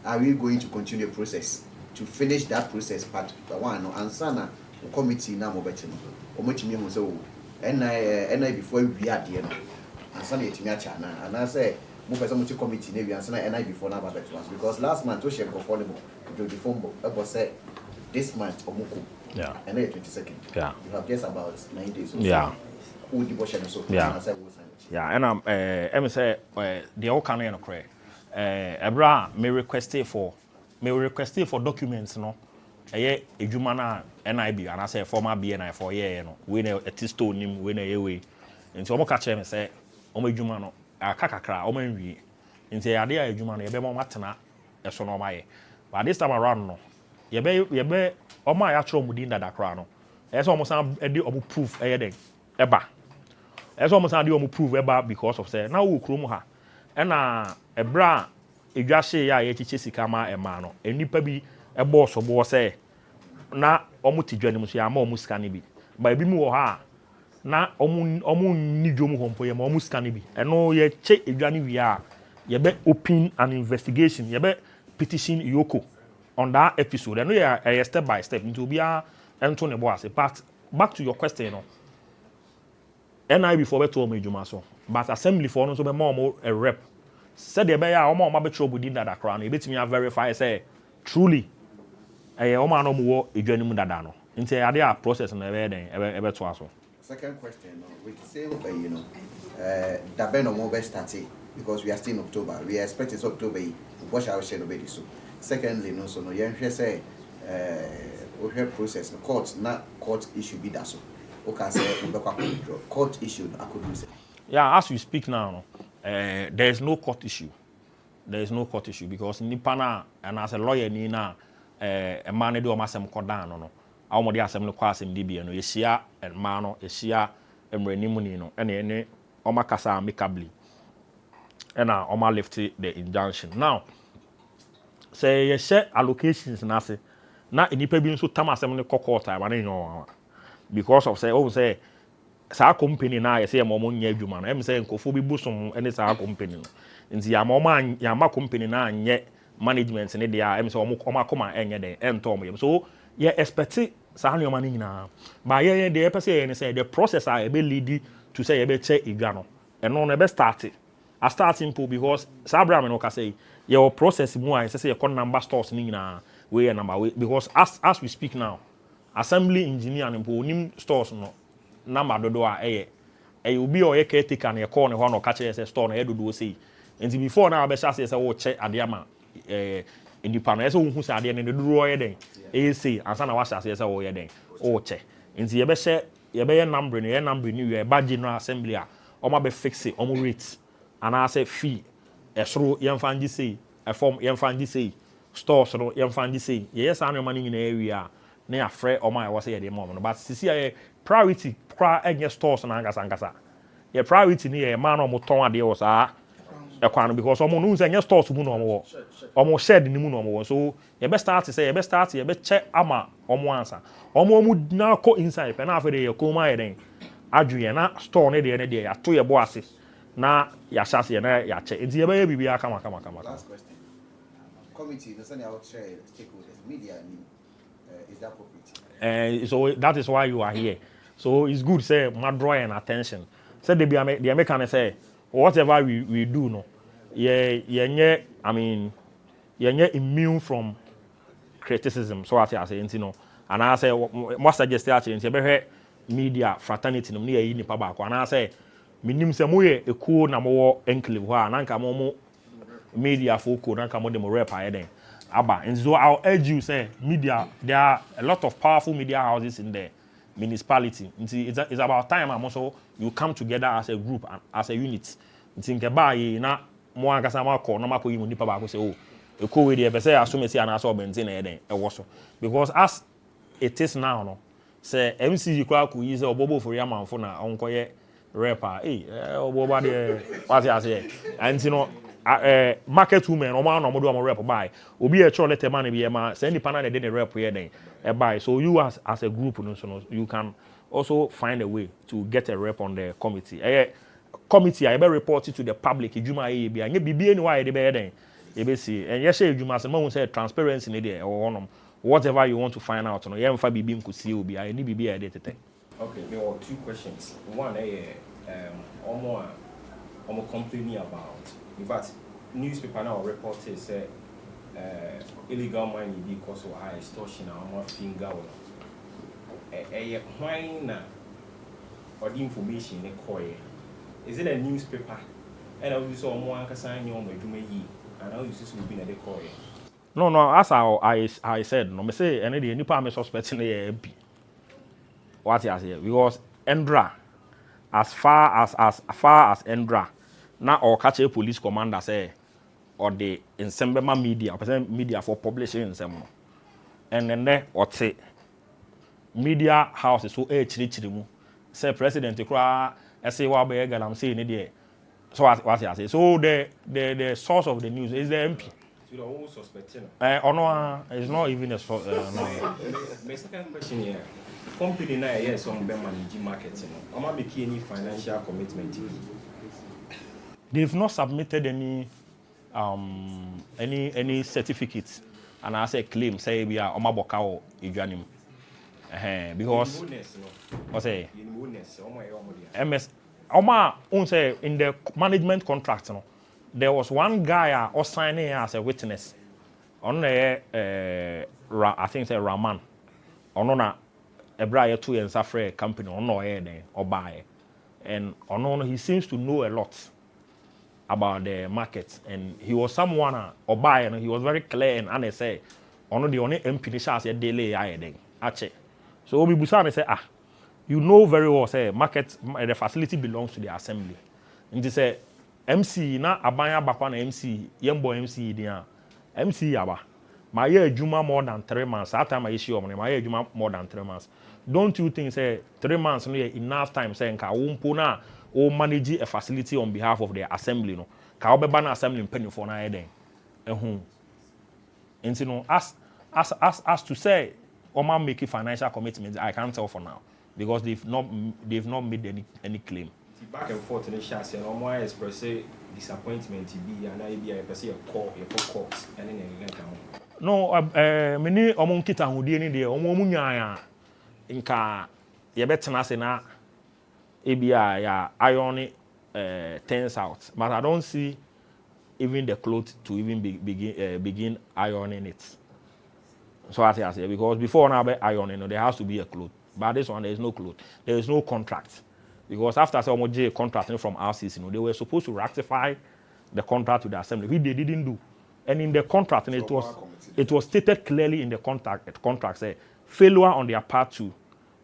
Are we going to continue the process to finish that process part one no answer committee na mo better no omotimi ho say o and before we are there no answer na yetimi acha na and I say mo person mo committee na we answer na before na about once because last month to share affordable to the phone book say this month omoko. Yeah. And then 22nd. Yeah. You have just about 9 days. Yeah. Who devotion so. Yeah. Yeah. And I'm say the all can no correct. Ebra may request for documents no. Eye edwuma na NIB and I say former BNI for year no. We na etisto nim we na yewe. Nti omo ka kire me say omo edwuma no akakakra omo nwie. Nti ade a edwuma no ye be mo matena eso no maye. But this time around no ye Oma ya chro mudin dada kra no. Eso omo san e de omo proof e den eba. Eso omo san de omo proof eba because of say na wo krom ha. E na ebra edwahye ya ye chiche sika ma e ma no. Enipa bi e boss bo say na omo tidwane mu so ya ma omo sika ne bi. Ba bi mu wo ha na omo ni dwom hompo ye ma omo sika ne bi. Eno ye che edwane wi a ye be open an investigation, ye be petition Yoko on that episode. I know you're step by step into be a Anthony Boase. But back to your question, NI before told me Jumaso, but assembly for no so be more a rep. Said the bear or more trouble within that crown. It let me verify say truly a woman no more a genuine dadano. Into a process and ever to us. Second question, with the same the Ben or more started because we are still in October. We are expecting October. What shall we say nobody so? Secondly, no, so no, you say, we process the court, not court issue be that so. Okay, say, court issue, I could say. Yeah, as we speak now, there is no court issue. There is no court issue because Nipana and as a lawyer, Nina, a man do a massam cordan, no. Our modi assembly class in DB, no, Yesia and Mano, Yesia and Renimunino, and any Omakasa amicably. And now, Oma lifted the injunction. Now, say you share allocations na say na enipa bi nso tam asem ne court time na nyo because of say sa company na ye say mo nya adwuma no em say nkofo bi busom ene sa company no nti ya ma company na anye management ne dia em say omo akoma enye den ento omo so ye expect sa no man nyina ba ye de pese say the process a be lead to say ye be che edwa no eno no be start a starting point because Sabra no ka say your process mu I say your number stores ni na we number we because as we speak now assembly engineer and nim stores no number dodo a e obi o ye caretaker na e call ne ho no ka che say store no e dodo say nti before na be say wo che ade ama indipa no e say wo hu say ade ne dodo ye den e say ansa na wa say say wo ye den o che nti ye be ye number ni we ba general assembly a o ma be fix it o mo rate and I say fee esro yemfanji say a form yemfanji say store so yemfanji say yes anu money in area na afre o ma was say dey mom but sisi a priority kwa enye stores na angasa ye priority ni e man no mo ton ade wo saa e kwa no because omo no say stores mu no omo shed ni mu no so ye be start ye be check ama omo answer omo na ko inside pe na afre ye ko ma ye den adwuye na store ne de ya to ye bo ase na ya shase na ya che nti ye be bibia kama last question committee the senior stakeholders media is that appropriate so that is why you are here so it's good say my draw and attention Said the American say whatever we do no. Yeah, I mean, you're immune from criticism. So I say, you know, and I say, most suggest actually, you media fraternity no near any pabako. And I say, minim se moye a cool na mo enclave wa nanka mo media foko nanka mo demo rep aheden. Aba, and so I'll urge you say media. There are a lot of powerful media houses in the municipality. It's about time also you come together as a group and as a unit. Think about na. Mo ankasa ma call no ma ko yi nipa ba ko say oh e ko we dey be say asome si ana so benten na eden e wo so because as it is now no say MCE kwa ko yi say obobo for yamanfo na onkoye rapper obobo dey what you say and you know market women o ma no mo do am rap buy obi e chọ letter man be ma say nipa na dey dey rap here den e buy so you as a group no so you can also find a way to get a rep on the committee committee I be report it to the public ejuma e bia nye bibie ni wa e de be den e be see and yes ejuma se mo say transparency ne dey or whatever you want to find out no ye mfa bibi nkosi obi I ni bibi e dey tete. Okay, there are two questions. One almost complaining about, in fact, newspaper now reported say illegal mining because of high extortion and more finger why or the information they call. Is it a newspaper? And I saw more sign on my Jumeyi, and I was just moving at the call. No, as I said, no, me say any the new party suspecting the MP. What I say because Endra, as far as Endra, now or catch a police commander say, or the Nsembema media for publishing in some, and then there or say media house is so chirimu. Say president Akyeiwaa Agyeiwaa be I'm saying it there. So what I say. So the source of the news is the MP. So the whole suspecting. No, it's not even a source. No. My second question here. Company now yes on be managing marketing. Am I making any financial commitment? They've not submitted any certificates and I say claim say we are Omaboka or Ijuanim. Because what say MS Oma say in the management contract no, there was one guy or signing as a witness on the I think say Raman on Ebra two and Safre company or buy and he seems to know a lot about the market and he was someone or buy and he was very clear and honest say on the only MP as a daily ache. So Obi Busane say you know very well say market the facility belongs to the assembly. And they say MC na Abaya Bakwa na MC Yembo MC dia MC aba. My year Juma more than 3 months. That time I issue my year Juma more than 3 months. Don't you think say 3 months no enough time say nka wumpo na o manage a facility on behalf of the assembly no. Ka obeba na assembly penny for na eden. Ehun. And you know as to say Oma making financial commitments, I can't tell for now because they've not made any claim. Back and forth in the chassis and Oma express disappointment to be and I be a call and then no, many among kita hudi any day, Omunya inka yebetana sena ABI ya iron turns out, but I don't see even the clothes to even begin ironing it. So I say because before now ironing, there has to be a cloth. But this one there is no cloth. There is no contract. Because after some contract from RCC, they were supposed to ratify the contract with the assembly, which they didn't do. And in the contract, and it was stated clearly in the contract say failure on their part to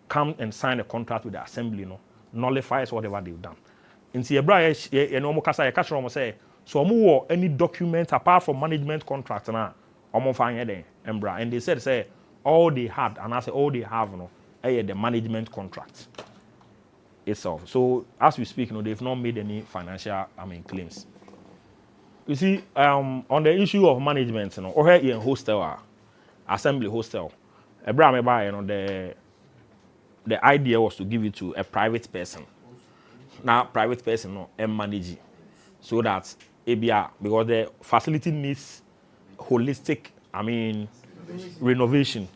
come and sign a contract with the assembly, nullifies whatever they've done. In Sierra, say so more any document apart from management contract now. And they said all they had, and I say all they have the management contract itself. So as we speak, they've not made any financial claims. You see, on the issue of management, or here in hostel, assembly hostel, the idea was to give it to a private person. Now private person manage it, so that ABR, because the facility needs holistic, renovation.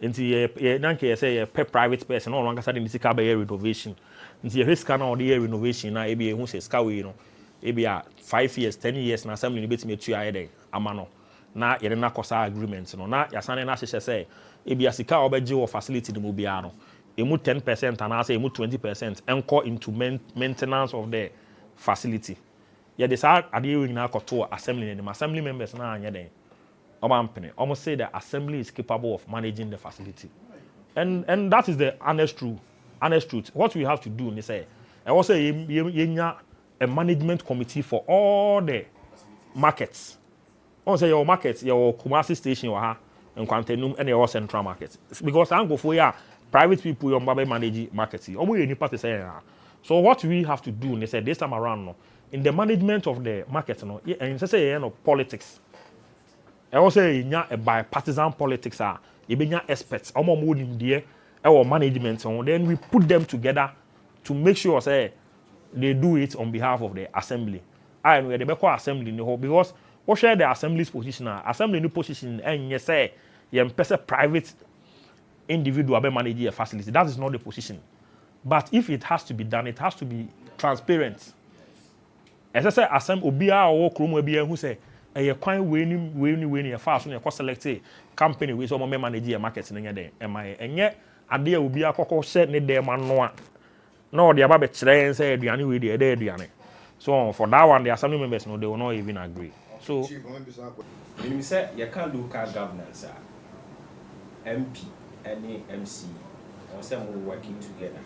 Nti ye nanke say ye private person no longer say the sika be renovation. Nti ye sika na the renovation na ebi ehun say sika we no ebi a 5 years 10 years na assembly ni betime tu aye den ama no na ye na kosa agreement no na yasane na hye say ebi asika obeje wo facility no bia no emu 10% and I say emu 20% enko into maintenance of the facility. Ye dey say ade we nyina akoto assembly ni assembly members na anye den almost say the assembly is capable of managing the facility. And that is the honest truth. What we have to do is say I also a management committee for all the markets. I say your markets, your Kumasi station and Kwantenum and your central markets. Because I go for private people your manage markets. So what we have to do is say this time around in the management of the markets and say politics. I also say a bipartisan politics you be experts our management then we put them together to make sure say they do it on behalf of the assembly. I know the Beko assembly in the whole because what share the assembly's position assembly new position and you say you private individual be manage a facility. That is not the position. But if it has to be done, it has to be transparent. As I say, assembly obia or krom who say a quite winning a fast when you select a company with some manage a market in there. Am I and yet idea will be a cocoa set need them and no the about train say the anyway the so for that one the assembly members no they will not even agree. So when you say you can't local governance MP and MC or some working together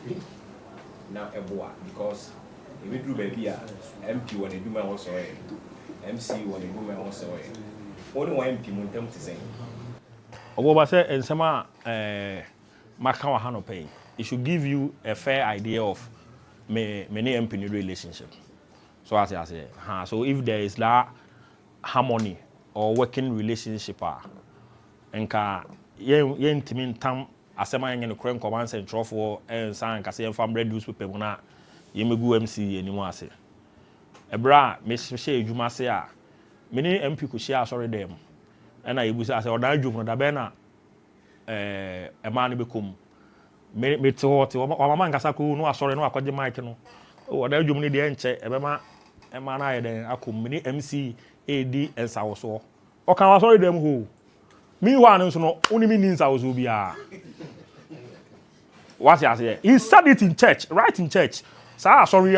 now because if we do baby MP when they do my also MC when they do my also only one MP mun them to say Obo say en sama maka wa hano pay it should give you a fair idea of many MP relationship. So as I say so if there is that harmony or working relationship enka yen timin tam asema yen no kren command central for ensan ka say fam reduce people na yemegu MC enimu ase ebra me hye adwuma se a me ni MP ko hye asori dem na yebusa ase odan adwum da be na ema no bekom me te hot o mama ngasa ko no asori no akogye mic no odan adwum ni de enche ebema ema na ye den akom me ni MC AD ensawoso o kan asori dem ho me one nso no onimi ni ensawoso bia what you say he said it in church right in church sa sorry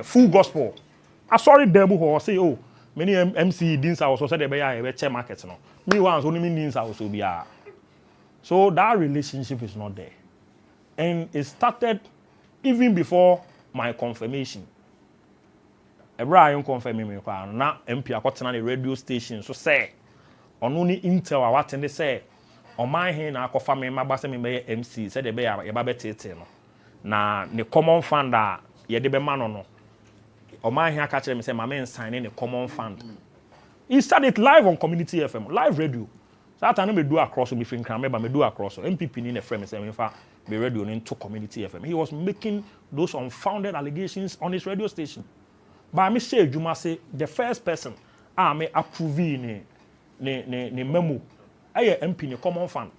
full gospel sorry dem ho say oh many MC dins also said be ya check market no me one so onimi ni ensawoso bia so that relationship is not there and it started even before my confirmation. Ebra confirm me kwa na MP akotena the radio station so say ono ni intel a watende say oman he na akofa me mabase me be MC say de be ya ba betete no na ne common fund a ye de be ma no oman he aka kire me say ma me sign ne common fund. He started live on Community FM live radio so that me do across me fin kran me ba me do across MPP ni na frame me say me fa be radio into Community FM. He was making those unfounded allegations on his radio station. But I say Juma say the first person I may approve ni memo. I MP ni common fund.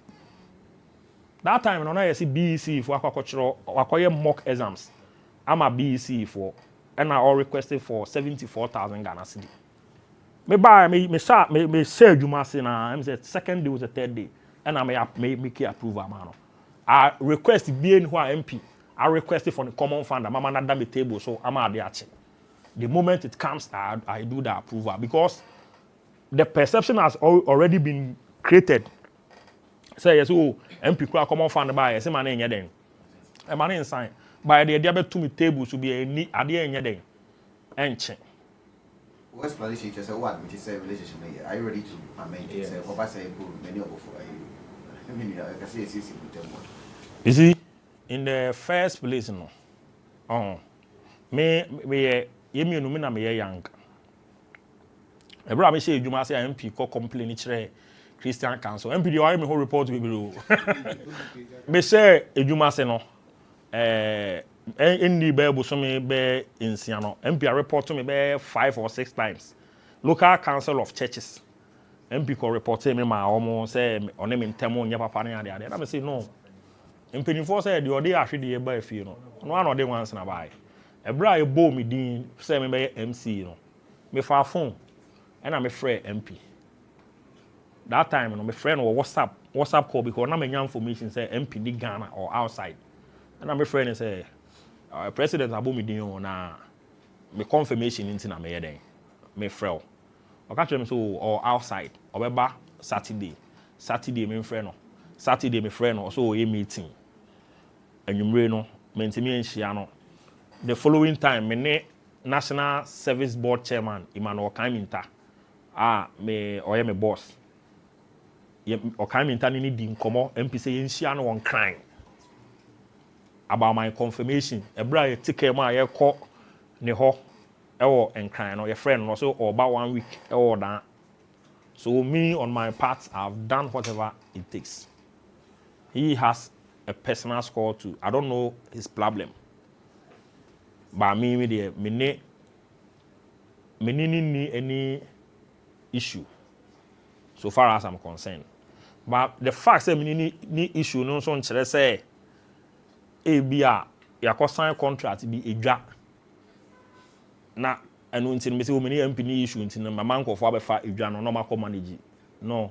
That time no na see BEC for akwakoye mock exams. I'm a BEC for and I all requested for 74,000 Ghana cedi. Me say Juma say na I say second day was the third day and I may make approve amano. I request being who MP. I requested for the common fund. Mama na dame table so I'm at the the moment it comes, I do the approval because the perception has already been created. Say yes, oh, MP common fund by yes, man in then. A man inside by the idea to me table to be a neat idea in your day. And what's planning just what which is a relationship? Are you ready to amend it? Say, what I say, many of I mean, I can say it's easy with them. You see, in the first place, no. Me yemi no me na me young. Ebra me say adwuma say MP ko complain kire Christian Council. MP dey me whole report we below. Me say adwuma say no any be so me be insia no MP report to me be 5 or 6 times. Local council of churches MP ko report me ma omo say one me ntemo nya papa na ade ade. Na me say no. Mpenifo say de ode ahwe de ba afie no. No an ode once na bai. Ebra e bo me din say me be MC no. Me fa phone and I me frɛ MP. That time no me friend or WhatsApp call because na me nya information say MP ni Ghana or outside. And I me friend say president abo me din o na me confirmation into na me yɛ den. Me frɛ. O ka tell me so or outside obeba Saturday me friend no. Saturday me friend no so o meeting. Anwumre no me ntimi enhia no. The following time me ne National Service Board Chairman Emmanuel Kaminta me oye me boss o Kaminta ni di nkomo MP say yenhia no won crying about my confirmation ebra ye ticket ma ye kɔ ne ho ewo enkran no ye friend no so oba 1 week ewo dan. So me on my part I've done whatever it takes. He has a personal score too. I don't know his problem. But me need any issue so far as I'm concerned. But the fact that me need issue no so nkyere say ebia yakọ sign contract bi edwa na enu ntin me say o me need MP ni issue ntin ma man kofo abefa edwa no ma ko manage no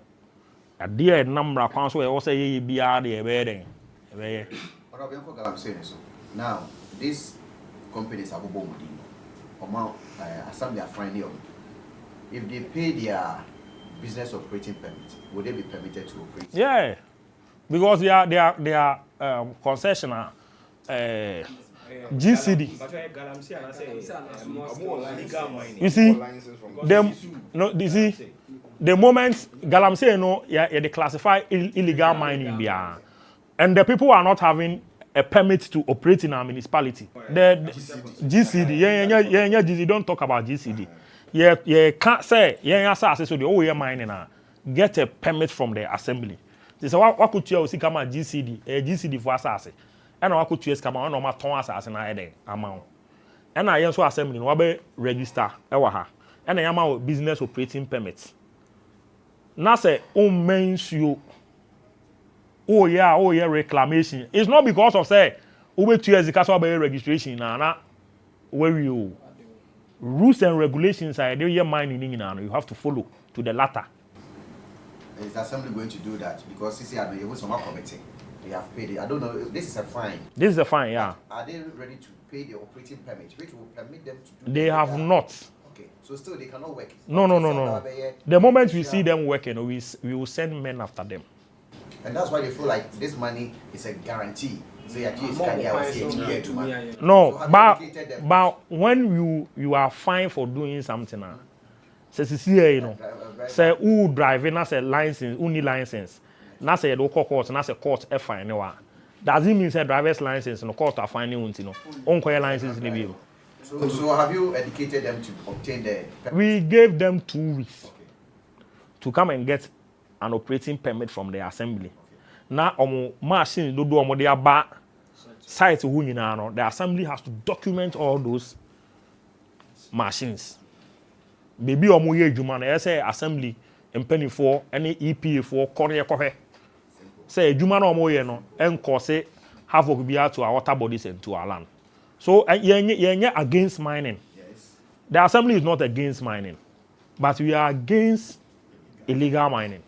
ade e namra kwan so e wo say ye bia de e be den e be ye now this companies are bobo amount assembly are finding if they pay their business operating permit, would they be permitted to operate? Yeah, because they are concessionaire GCD. You see, them no. You see, the moment Galamsey no, they classify illegal mining there, and the people are not having a permit to operate in our municipality. The GCD, yeah, GCD. Don't talk about GCD. Yeah, can't say yeah, so the OEM mining get a permit from the assembly. They say what could you see come at GCD? GCD for assassin. And what could you come on my ton assassin amount? And I also assembly no be register ewa and I am our business operating permit. Now say men's you. Oh yeah, reclamation. It's not because of say over 2 years the castle registration na where you rules and regulations are there mining you have to follow to the latter. Is the assembly going to do that? Because CC are able some committee. They have paid it. I don't know if this is a fine. This is a fine, yeah. Are they ready to pay the operating permit, which will permit them to do they have not. Okay. So still they cannot work. No. The moment we see them working, we will send men after them. And that's why they feel like this money is a guarantee. So no, but when you are fined for doing something, say say who driving as a license, who need license, na say local court, na say court a fine does it mean say driver's license no court are finding unko license ni bi. So have you educated them to obtain the permit? We gave them 2 weeks to come and get an operating permit from the assembly. Now, machine do omo dey aba site who nyina no, the assembly has to document all those machines. Baby omo ye adwuma na say assembly mpanifo any EPA for kore say adwuma na omo ye no enko say havoc bia to our water bodies and to our land. So yenye against mining. Yes. The assembly is not against mining, but we are against illegal mining.